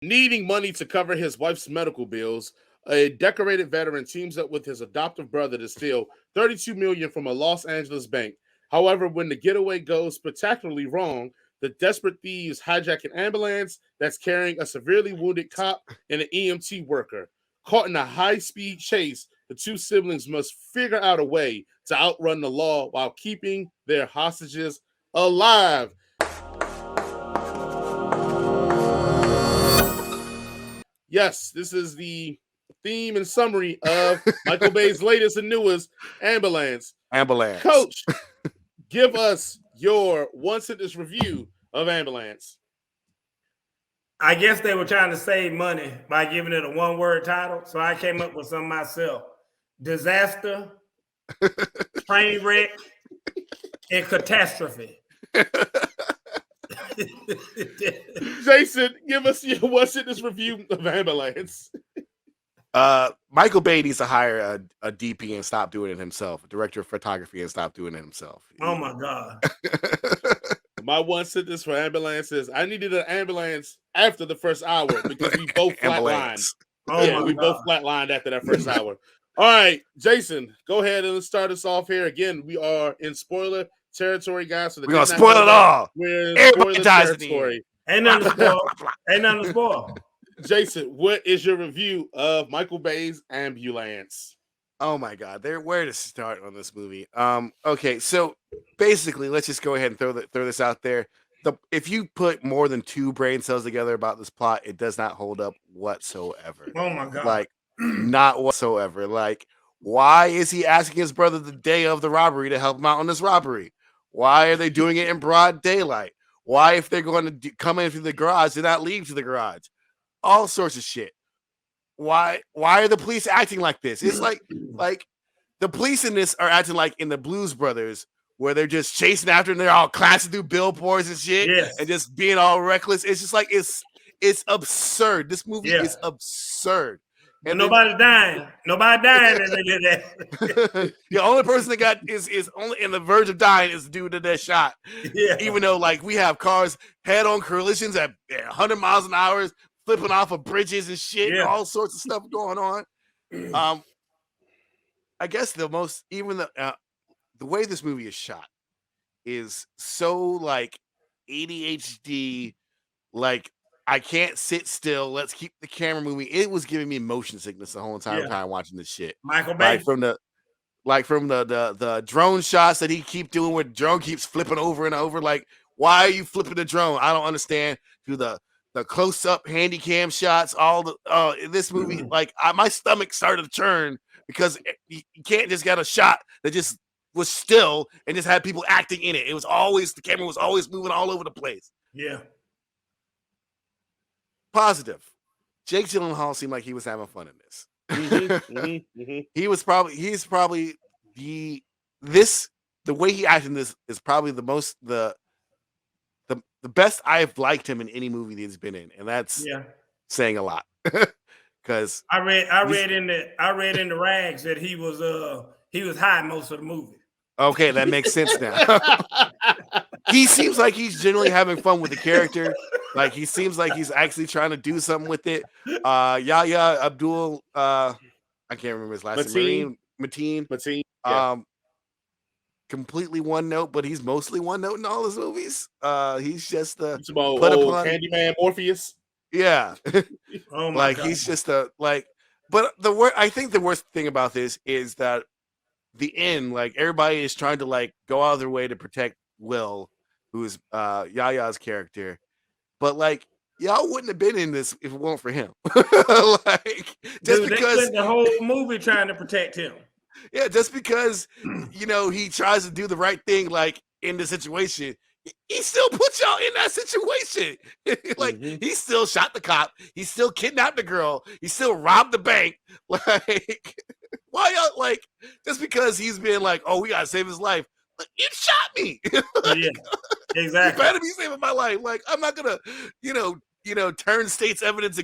Needing money to cover his wife's medical bills, a decorated veteran teams up with his adoptive brother to steal $32 million from a Los Angeles bank. However, when the getaway goes spectacularly wrong, the desperate thieves hijack an ambulance that's carrying a severely wounded cop and an EMT worker. Caught in a high-speed chase, the two siblings must figure out a way to outrun the law while keeping their hostages alive. Yes, this is the theme and summary of Michael Bay's latest and newest, Ambulance. Ambulance. Coach, give us your one sentence review of Ambulance. I guess they were trying to save money by giving it a one-word title, so I came up with some myself. Disaster, train wreck, and catastrophe. Jason, give us your one sentence review of Ambulance. Michael Bay needs to hire a DP and stop doing it himself, a director of photography, and stop doing it himself. Oh my God. My one sentence for Ambulance is I needed an ambulance after the first hour because we both flatlined. We both flatlined after that first hour. All right, Jason, go ahead and let's start us off here. Again, we are in spoiler territory, guys. So we're going to spoil it all. We're in spoiler territory. Ain't nothing to spoil. Jason, what is your review of Michael Bay's Ambulance? Oh my God, where to start on this movie? Okay, so basically, let's just go ahead and throw this out there. If you put more than two brain cells together about this plot, it does not hold up whatsoever. Oh my God, like not whatsoever. Like, why is he asking his brother the day of the robbery to help him out on this robbery? Why are they doing it in broad daylight? Why, if they're going to come in through the garage, do not leave to the garage? All sorts of shit. Why are the police acting like this? It's like the police in this are acting like in the Blues Brothers, where they're just chasing after and they're all clashing through billboards and shit, and just being all reckless. It's just like it's absurd. This movie is absurd. And nobody's dying. Nobody dying as they did that. The only person that got is only in the verge of dying is the dude that shot. Yeah. Even though like we have cars head-on collisions at 100 miles an hour, flipping off of bridges and shit, and all sorts of stuff going on. I guess the way this movie is shot is so like ADHD, like I can't sit still. Let's keep the camera moving. It was giving me motion sickness the whole entire time watching this shit. Michael Bay, like from the drone shots that he keep doing, where the drone keeps flipping over and over. Like, why are you flipping the drone? I don't understand. To the close-up handy cam shots, all the in this movie, like my stomach started to churn because you can't just get a shot that just was still and just had people acting in it. It was always, the camera was always moving all over the place. Yeah. Positive. Jake Gyllenhaal seemed like he was having fun in this. He's probably the way he acted in this is probably the best I've liked him in any movie that he's been in, and that's saying a lot. Because I read in the rags that he was high most of the movie. Okay, that makes sense now. He seems like he's generally having fun with the character. Like he seems like he's actually trying to do something with it. Yahya Abdul, I can't remember his last name. Mateen. Completely one note, but he's mostly one note in all his movies. He's just the Candyman Morpheus. Yeah. Oh my God. He's just but I think the worst thing about this is that the end, like everybody is trying to like go out of their way to protect Will, who's Yahya's character. But like y'all wouldn't have been in this if it weren't for him. Like just because they spent the whole movie trying to protect him. Yeah, just because he tries to do the right thing, like in the situation, he still put y'all in that situation. Like he still shot the cop, he still kidnapped the girl, he still robbed the bank. Like, why y'all like just because he's been like, oh, we gotta save his life? Like, you shot me. Like, yeah, exactly. You better be saving my life. Like, I'm not gonna, turn state's evidence,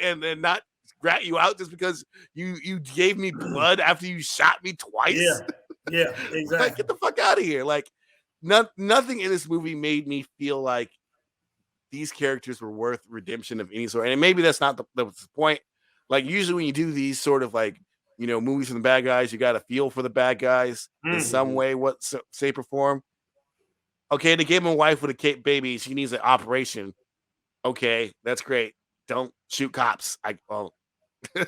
and not rat you out just because you gave me blood after you shot me twice. Yeah, exactly. Like, get the fuck out of here. Like, nothing in this movie made me feel like these characters were worth redemption of any sort. And maybe that's not the point. Like usually when you do these sort of like, movies from the bad guys, you got to feel for the bad guys in some way, shape or form. Okay, they gave him a wife with a baby. She needs an operation. Okay, that's great. Don't shoot cops.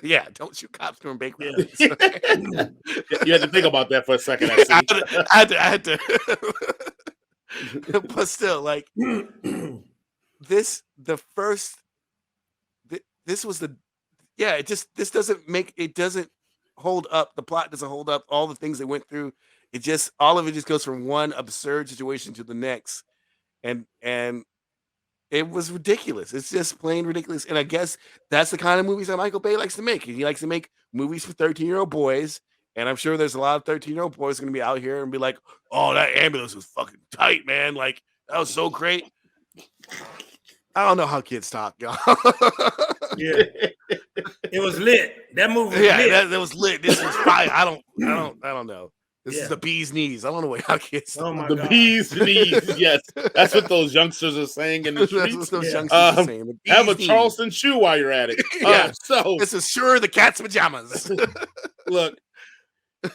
Yeah, don't shoot cops during bank robberies. You had to think about that for a second. I see. I had to. But still, like this doesn't hold up. The plot doesn't hold up. All the things they went through, all of it just goes from one absurd situation to the next, and it was ridiculous. It's just plain ridiculous. And I guess that's the kind of movies that Michael Bay likes to make. He likes to make movies for 13-year-old boys. And I'm sure there's a lot of 13-year-old boys going to be out here and be like, oh, that ambulance was fucking tight, man. Like, that was so great. I don't know how kids talk, y'all. Yeah. It was lit. That movie was lit. That was lit. This was fire. I don't know. This is the bee's knees. I don't know how kids talk. Oh my the God. bee's knees. Yes. That's what those youngsters are saying in the That's streets. what those youngsters are saying. Have a Charleston shoe while you're at it. So this is sure the cat's pajamas. Look,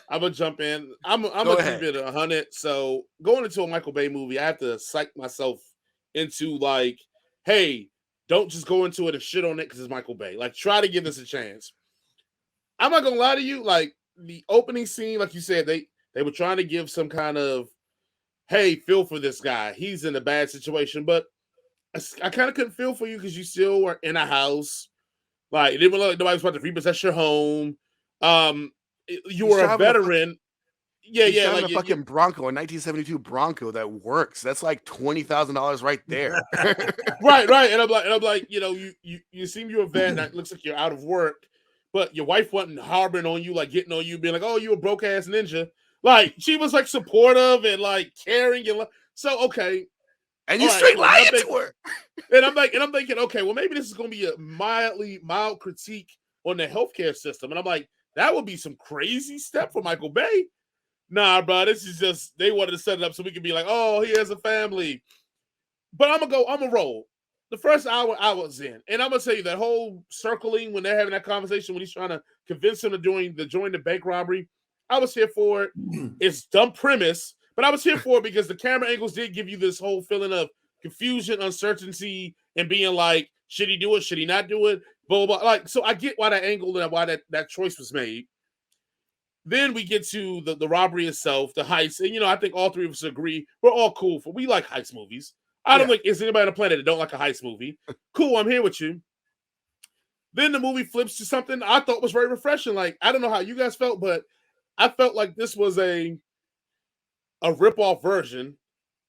I'm gonna jump in. I'm gonna keep it 100. So going into a Michael Bay movie, I have to psych myself into like, hey, don't just go into it and shit on it because it's Michael Bay. Like, try to give this a chance. I'm not gonna lie to you. Like the opening scene, like you said, they were trying to give some kind of, hey, feel for this guy. He's in a bad situation, but I kind of couldn't feel for you because you still were in a house. Like, it didn't look like nobody was about to repossess your home. You were a veteran. Yeah, like a fucking Bronco, a 1972 Bronco that works. That's like $20,000 right there. right. And I'm like, you seem you're a vet. And it looks like you're out of work, but your wife wasn't harboring on you, like getting on you, being like, oh, you a broke ass ninja. Like, she was like supportive and like caring and so okay. And you straight lying to her. And I'm thinking, okay, well, maybe this is gonna be a mild critique on the healthcare system. And I'm like, that would be some crazy step for Michael Bay. Nah, bro, this is just they wanted to set it up so we could be like, oh, he has a family. But I'm gonna roll. The first hour I was in, and I'm gonna tell you that whole circling when they're having that conversation when he's trying to convince him to join the bank robbery. I was here for it. It's dumb premise, but I was here for it because the camera angles did give you this whole feeling of confusion, uncertainty, and being like, should he do it? Should he not do it? Blah, blah, blah. Like, so I get why that angle and why that choice was made. Then we get to the robbery itself, the heist. And, I think all three of us agree we're all cool we like heist movies. I don't think there's anybody on the planet that don't like a heist movie. Cool, I'm here with you. Then the movie flips to something I thought was very refreshing. Like, I don't know how you guys felt, but I felt like this was a rip-off version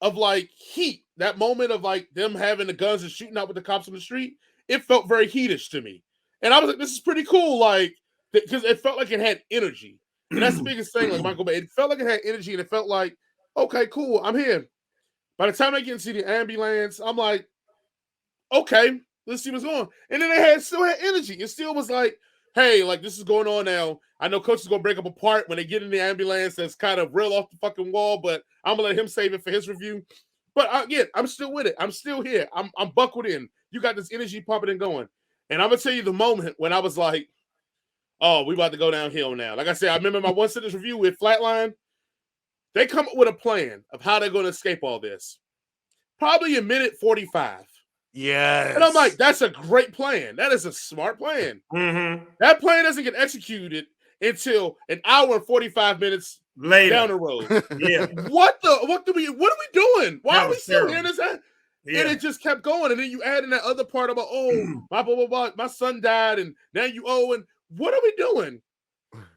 of like Heat. That moment of like them having the guns and shooting out with the cops on the street. It felt very Heatish to me. And I was like, this is pretty cool. Like, because it felt like it had energy. And that's the biggest thing, like Michael Bay. It felt like it had energy and it felt like, okay, cool, I'm here. By the time I get into the ambulance, I'm like, okay, let's see what's going on. And then they still had energy. It still was like, hey, like this is going on now. I know Coach is going to break up a part when they get in the ambulance that's kind of real off the fucking wall, but I'm going to let him save it for his review. But again, I'm still with it. I'm still here. I'm buckled in. You got this energy pumping and going. And I'm going to tell you the moment when I was like, oh, we about to go downhill now. Like I said, I remember my one sentence review with Flatlined. They come up with a plan of how they're going to escape all this. Probably in minute 45. Yes. And I'm like, that's a great plan. That is a smart plan. Mm-hmm. That plan doesn't get executed until an hour and 45 minutes later down the road. Yeah. What are we doing? Why are we still here? Yeah. And it just kept going. And then you add in that other part about, my blah, blah, blah, my son died, and now you owe, and what are we doing?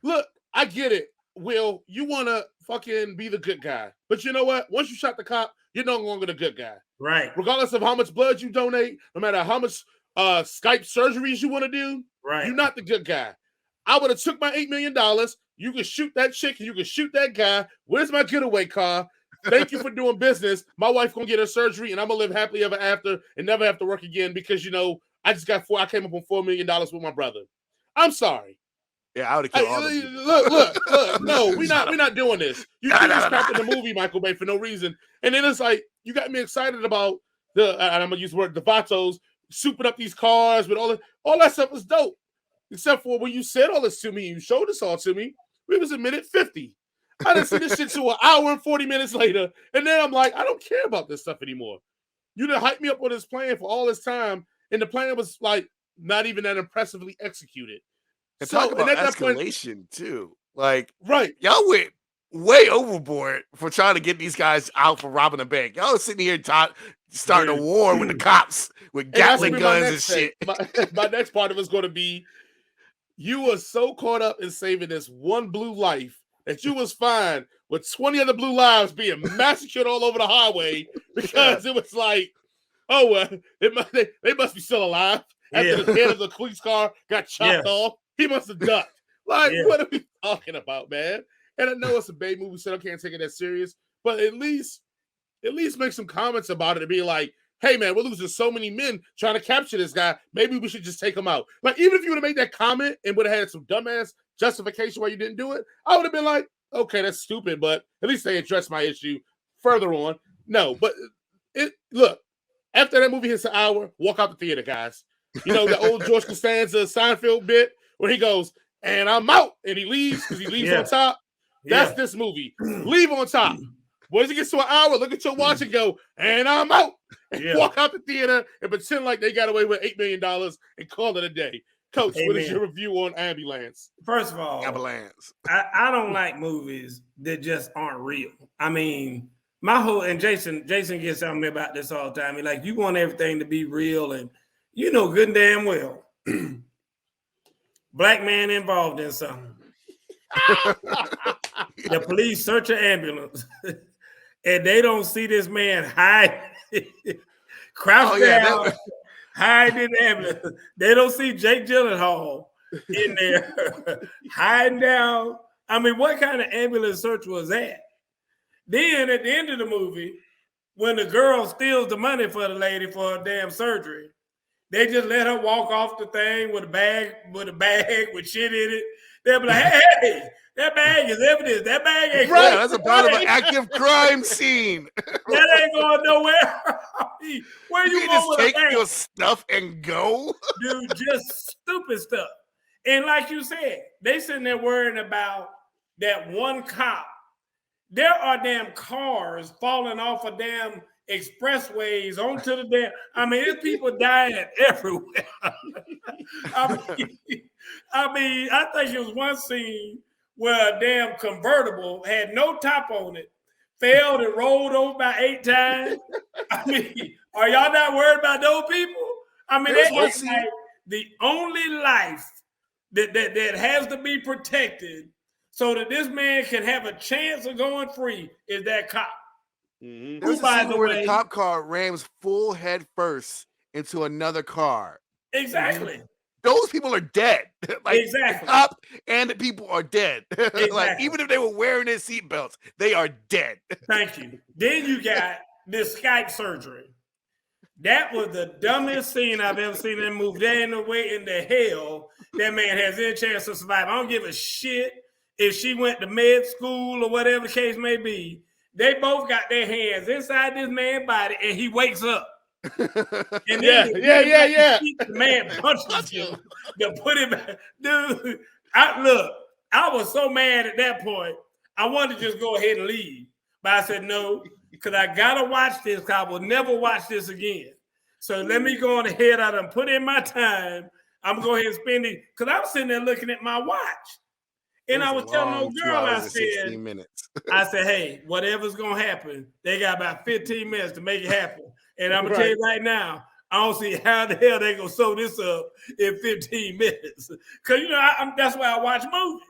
Look, I get it. Will, you want to fucking be the good guy. But you know what? Once you shot the cop, you're no longer the good guy. Right. Regardless of how much blood you donate, no matter how much Skype surgeries you want to do, you're not the good guy. I would have took my $8 million. You can shoot that chick, you can shoot that guy. Where's my getaway car? Thank you for doing business. My wife gonna get her surgery, and I'm gonna live happily ever after and never have to work again because I came up on $4 million with my brother. I'm sorry. Yeah, I would have killed all of you. Look. No, we're not doing this. You threw this crap in the movie, Michael Bay, for no reason. And then it's like, you got me excited about and I'm gonna use the word, the vatos, souping up these cars with all that stuff was dope. Except for when you said all this to me, you showed this all to me, we was in minute 50. I didn't see this shit to an hour and 40 minutes later. And then I'm like, I don't care about this stuff anymore. You done hyped me up on this plan for all this time. And the plan was like not even that impressively executed. And So, talk about and at escalation too. Like, right. y'all went way overboard for trying to get these guys out for robbing a bank. Y'all was sitting here starting a war with the cops with Gatling guns and shit. My next part was going to be, you were so caught up in saving this one blue life that you was fine with 20 other blue lives being massacred all over the highway because it was like, oh, well, they must be still alive. After the head of the police car got chopped off, he must have ducked. Like, what are we talking about, man? And I know it's a bait movie, so I can't take it that serious, but at least make some comments about it and be like, hey, man, we're losing so many men trying to capture this guy. Maybe we should just take him out. Like, even if you would have made that comment and would have had some dumbass justification why you didn't do it, I would have been like, okay, that's stupid, but at least they addressed my issue further on. No, but look, after that movie hits an hour, walk out the theater, guys. You know, the old George Costanza Seinfeld bit where he goes, and I'm out, and he leaves because he leaves on top. That's this movie. Leave on top. Once it gets to an hour, look at your watch and go, and I'm out. And walk out the theater and pretend like they got away with $8 million and call it a day. Coach, what is your review on Ambulance? First of all, Ambulance. I don't like movies that just aren't real. I mean, my whole, and Jason gets on me about this all the time. He's like, you want everything to be real, and you know good and damn well, black man involved in something. The police search an ambulance and they don't see this man hide, crouch down, hide in the ambulance. They don't see Jake Gyllenhaal in there hiding down. I mean, what kind of ambulance search was that? Then at the end of the movie, when the girl steals the money for the lady for her damn surgery, they just let her walk off the thing with a bag with shit in it. They'll be like, hey, that bag is evidence. That bag ain't right. That's a part of an active crime scene. That ain't going nowhere. Where you just take your stuff and go? Dude, just stupid stuff. And like you said, they sitting there worrying about that one cop. There are damn cars falling off of damn expressways onto the damn. I mean, there's people dying everywhere. I think it was one scene where a damn convertible had no top on it, failed and rolled over about 8 times. I mean, are y'all not worried about those people? I mean, that's like the only life that has to be protected so that this man can have a chance of going free is that cop. Mm-hmm. There's a scene where the cop car rams full head first into another car. Exactly. Mm-hmm. Those people are dead. Like, exactly. The cop and the people are dead. Exactly. Like, even if they were wearing their seatbelts, they are dead. Thank you. Then you got this Skype surgery. That was the dumbest scene I've ever seen in a movie. There ain't no way in the hell that man has any chance to survive. I don't give a shit if she went to med school or whatever the case may be. They both got their hands inside this man's body and he wakes up. And then the man punches him to put him back. Dude, I was so mad at that point. I wanted to just go ahead and leave. But I said no, because I gotta watch this, because I will never watch this again. So let me go on ahead out and put in my time. I'm gonna go ahead and spend it. Because I was sitting there looking at my watch. And I was telling no girl, I said, hey, whatever's gonna happen, they got about 15 minutes to make it happen. And I'm gonna tell you right now, I don't see how the hell they gonna sew this up in 15 minutes. Because that's why I watch movies.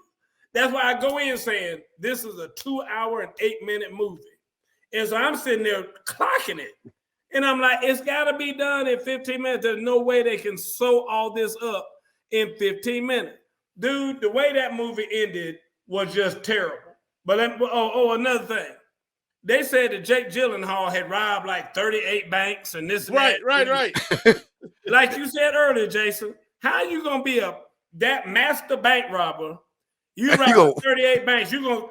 That's why I go in saying this is a 2-hour and 8-minute movie. And so I'm sitting there clocking it. And I'm like, it's gotta be done in 15 minutes. There's no way they can sew all this up in 15 minutes. Dude, the way that movie ended was just terrible. But another thing. They said that Jake Gyllenhaal had robbed like 38 banks and this. Right. Like you said earlier, Jason, how you gonna be that master bank robber? You rob 38 banks. You gonna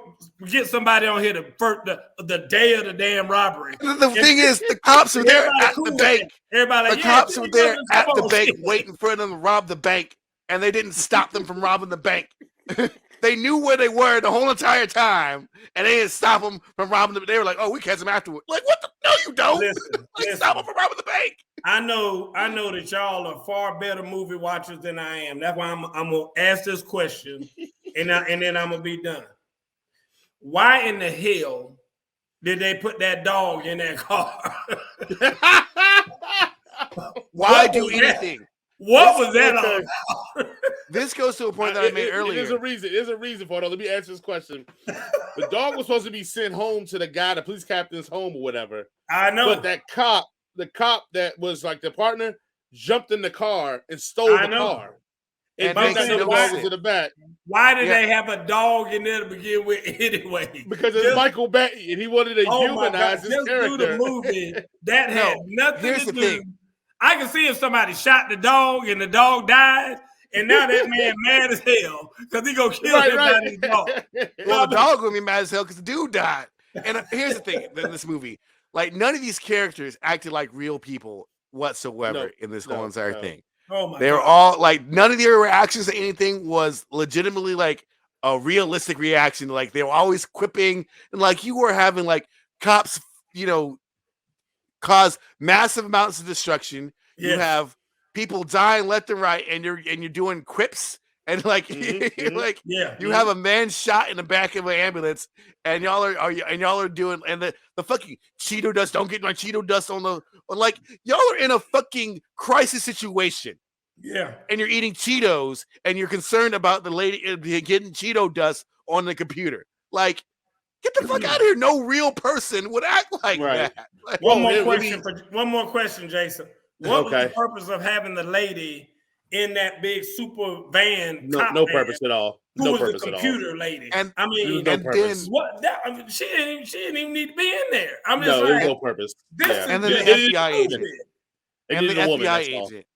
get somebody on here the day of the damn robbery. The thing is, the cops are there at the bank. Everybody, the cops were there at the bank waiting for them to rob the bank, and they didn't stop them from robbing the bank. They knew where they were the whole entire time, and they didn't stop them from robbing them. They were like, "Oh, we catch them afterward." Like, what the? No, you don't. Listen, stop them from robbing the bank. I know that y'all are far better movie watchers than I am. That's why I'm gonna ask this question, and then I'm gonna be done. Why in the hell did they put that dog in that car? Why do anything? What was that all about? This goes to a point that I made earlier. There's a reason. There's a reason for it. Let me answer this question. The dog was supposed to be sent home to the police captain's home or whatever. I know. But the cop that was like the partner, jumped in the car and stole the car. And the dog was in the back. Why did they have a dog in there to begin with anyway? Because it's Michael Bay, and he wanted to humanize his character. Do the movie that had nothing to do. I can see if somebody shot the dog and the dog died, and now that man mad as hell because he gonna kill him by his dog. Well, the dog gonna be mad as hell because the dude died. And here's the thing in this movie: like none of these characters acted like real people whatsoever in this whole entire thing. Oh my! They were all like none of their reactions to anything was legitimately like a realistic reaction. Like they were always quipping, and like you were having like cops, cause massive amounts of destruction. Yes. You have people dying left and right, and you're doing quips, and like you have a man shot in the back of an ambulance, and y'all are doing and the fucking Cheeto dust. Don't get my Cheeto dust on the like y'all are in a fucking crisis situation. Yeah, and you're eating Cheetos, and you're concerned about the lady getting Cheeto dust on the computer. Like, get the fuck out of here! No real person would act like that. Like, one more question, Jason. What was the purpose of having the lady in that big super van? No purpose at all. Who was the computer lady? And I mean, and then she didn't even need to be in there. I'm just there's no purpose. And then the FBI agent. And the FBI agent.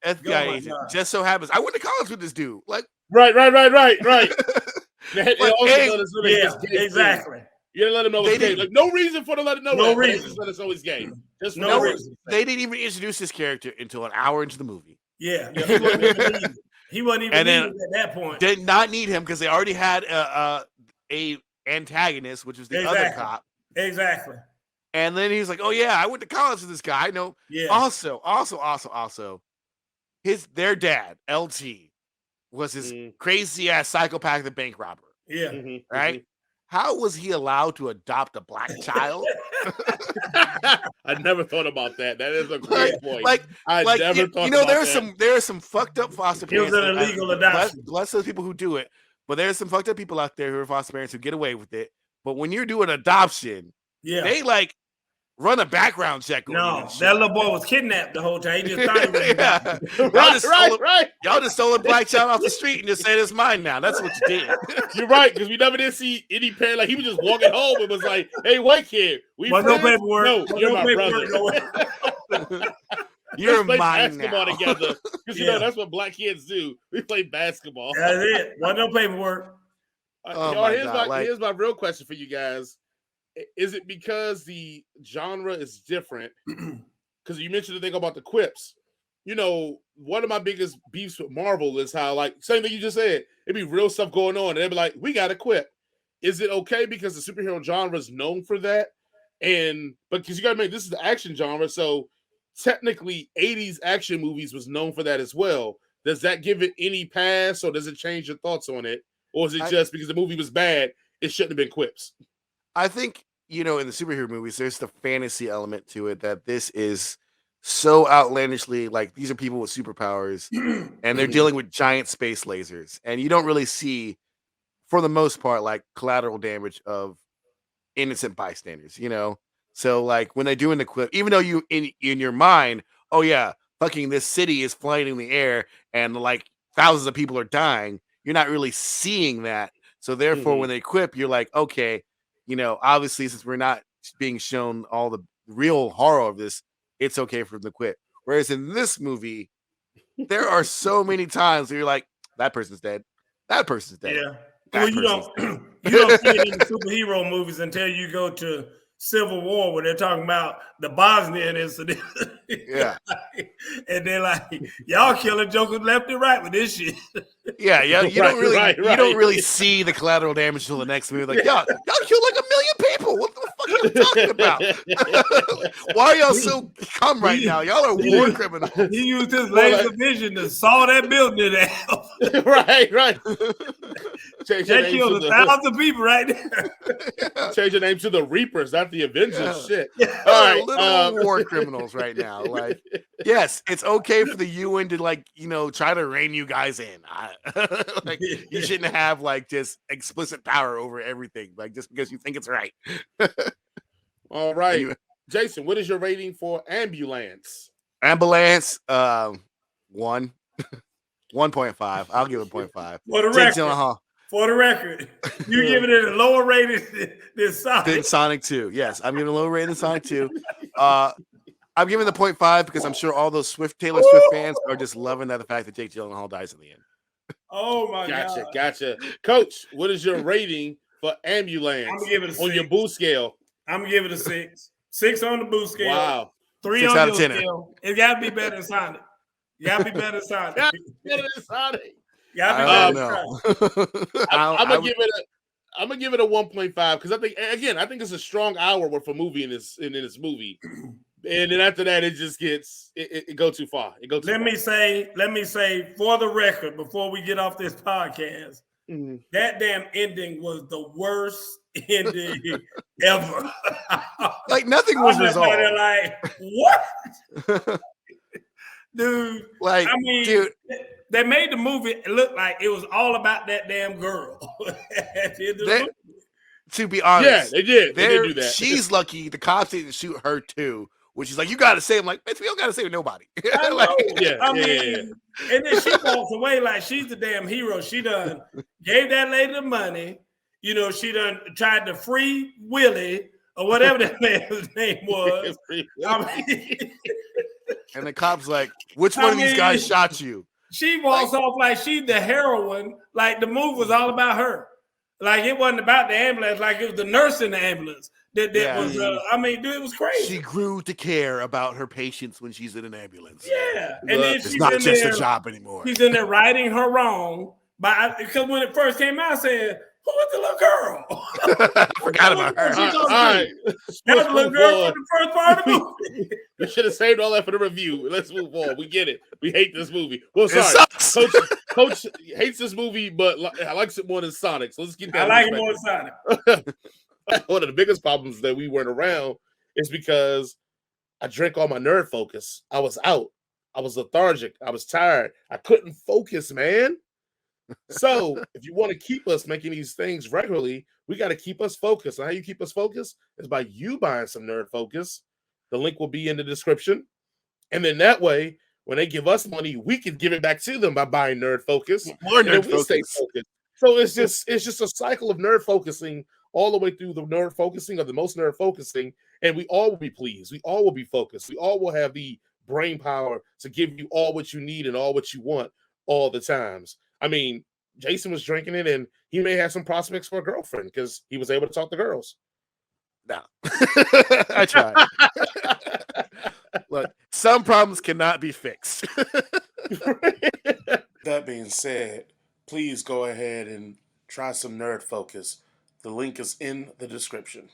FBI agent just so happens I went to college with this dude. Like right. Exactly. You didn't let him know it's gay. Like no reason for to let him know. No reason. Just let us know he's gay. Just no reason. They didn't even introduce this character until an hour into the movie. Yeah, he wasn't even needed at that point. Did not need him because they already had a antagonist, which was the other cop. Exactly. And then he was like, "Oh yeah, I went to college with this guy. I know." Yeah. Also, their dad, LT, was this crazy ass psychopathic bank robber. Yeah. Right. How was he allowed to adopt a black child? I never thought about that. That is a great point. I never thought about that. There are some fucked up foster parents. It was an illegal adoption. Bless those people who do it. But there's some fucked up people out there who are foster parents who get away with it. But when you're doing adoption, they like run a background check on you. That little boy was kidnapped the whole time. He just thought he was right. Y'all just stole a black child off the street and just said it's mine now. That's what you did. You're right, because we never did see any parent. Like he was just walking home and was like, "Hey, white kid, no paperwork. No, you're my brother. You're play mine basketball now. together." Because that's what black kids do. We play basketball. That's it. No paperwork. Here's my real question for you guys. Is it because the genre is different? Because you mentioned the thing about the quips. One of my biggest beefs with Marvel is how, like, same thing you just said, it'd be real stuff going on, and they'd be like, we got to quip. Is it okay because the superhero genre is known for that? But because you got to make this is the action genre, so technically 80s action movies was known for that as well. Does that give it any pass, or does it change your thoughts on it? Or is it just because the movie was bad, it shouldn't have been quips? I think, in the superhero movies, there's the fantasy element to it that this is so outlandishly, like, these are people with superpowers and they're dealing with giant space lasers. And you don't really see, for the most part, like, collateral damage of innocent bystanders, So, like, when they're doing the quip, even though you, in your mind, oh, yeah, fucking this city is flying in the air and, like, thousands of people are dying, you're not really seeing that. So, therefore, when they quip, you're like, okay, obviously, since we're not being shown all the real horror of this, it's okay for them to quit. Whereas in this movie, there are so many times where you're like, that person's dead. That person's dead. Yeah. Well, you don't you don't see it in the superhero movies until you go to Civil War, where they're talking about the Bosnian incident. Yeah. And they're like, y'all killing jokers left and right with this shit. Yeah, you Right, don't really right, you don't right. really see the collateral damage till the next movie. Like, y'all killed like 1 million people. What the fuck are you talking about? Why are y'all so calm right now? Y'all are war criminals. He used his laser vision to saw that building down. right. Change your That name killed to 1,000 people right there. change your name to the Reapers, not the Avengers. Shit. Yeah. All right, Literal war criminals right now. Like, yes, it's okay for the UN to like, try to rein you guys in. Like, you shouldn't have like just explicit power over everything, like just because you think it's right. All right, Jason, what is your rating for Ambulance? Ambulance, 1, 1.5. I'll give it 0.5. For the record, you giving it a lower rating than Sonic. Than Sonic 2. Yes, I'm giving a lower rating than Sonic 2. I'm giving the 0.5 because I'm sure all those Taylor Swift fans are just loving the fact that Jake Gyllenhaal dies in the end. Oh my god! Gotcha. Coach, what is your rating for Ambulance? I'm gonna give it a 6. On your boo scale. I'm gonna give it a 6. 6 on the boo scale. Wow. 3 6 on out your of 10. scale. It gotta be better than Sonic. You gotta be better than Sonic. Better than Sonic. I don't know. I'm gonna give it a 1.5 because I think it's a strong hour worth of movie in this movie. And then after that, it just gets it go too far. Let me say for the record, before we get off this podcast, that damn ending was the worst ending ever. Like nothing was resolved. Like what, dude? Like, I mean, dude, they made the movie look like it was all about that damn girl. At the end of the movie. To be honest, yeah, they did do that. She's lucky the cops didn't shoot her too. Which is like, you got to save him. Like, bitch, we don't got to save nobody. I mean, and then she walks away like she's the damn hero. She done gave that lady the money. She done tried to free Willie or whatever that man's name was. And the cop's like, which one of these guys shot you? She walks off like she's the heroine. Like the movie was all about her. Like it wasn't about the ambulance. Like it was the nurse in the ambulance. That was, dude, it was crazy. She grew to care about her patients when she's in an ambulance. Yeah, and then it's not just a job anymore. She's in there righting her wrong, because when it first came out, I said, "Who was the little girl?" I forgot about her. All right, that was the little girl from the first part of the movie. We should have saved all that for the review. Let's move on. We get it. We hate this movie. Well, sorry, Coach hates this movie, but I likes it more than Sonic. So let's keep that. I like it more than Sonic. One of the biggest problems that we weren't around is because I drank all my nerd focus. I was out. I was lethargic. I was tired. I couldn't focus, man. So if you want to keep us making these things regularly, we got to keep us focused. And how you keep us focused is by you buying some nerd focus. The link will be in the description. And then that way, when they give us money, we can give it back to them by buying nerd focus. More nerd focus. Stay focused. So it's just a cycle of nerd focusing all the way through the nerd focusing of the most nerd focusing, and we all will be pleased. We all will be focused. We all will have the brain power to give you all what you need and all what you want all the times. I mean, Jason was drinking it, and he may have some prospects for a girlfriend because he was able to talk to girls. No, I tried. Look, some problems cannot be fixed. That being said, please go ahead and try some nerd focus. The link is in the description.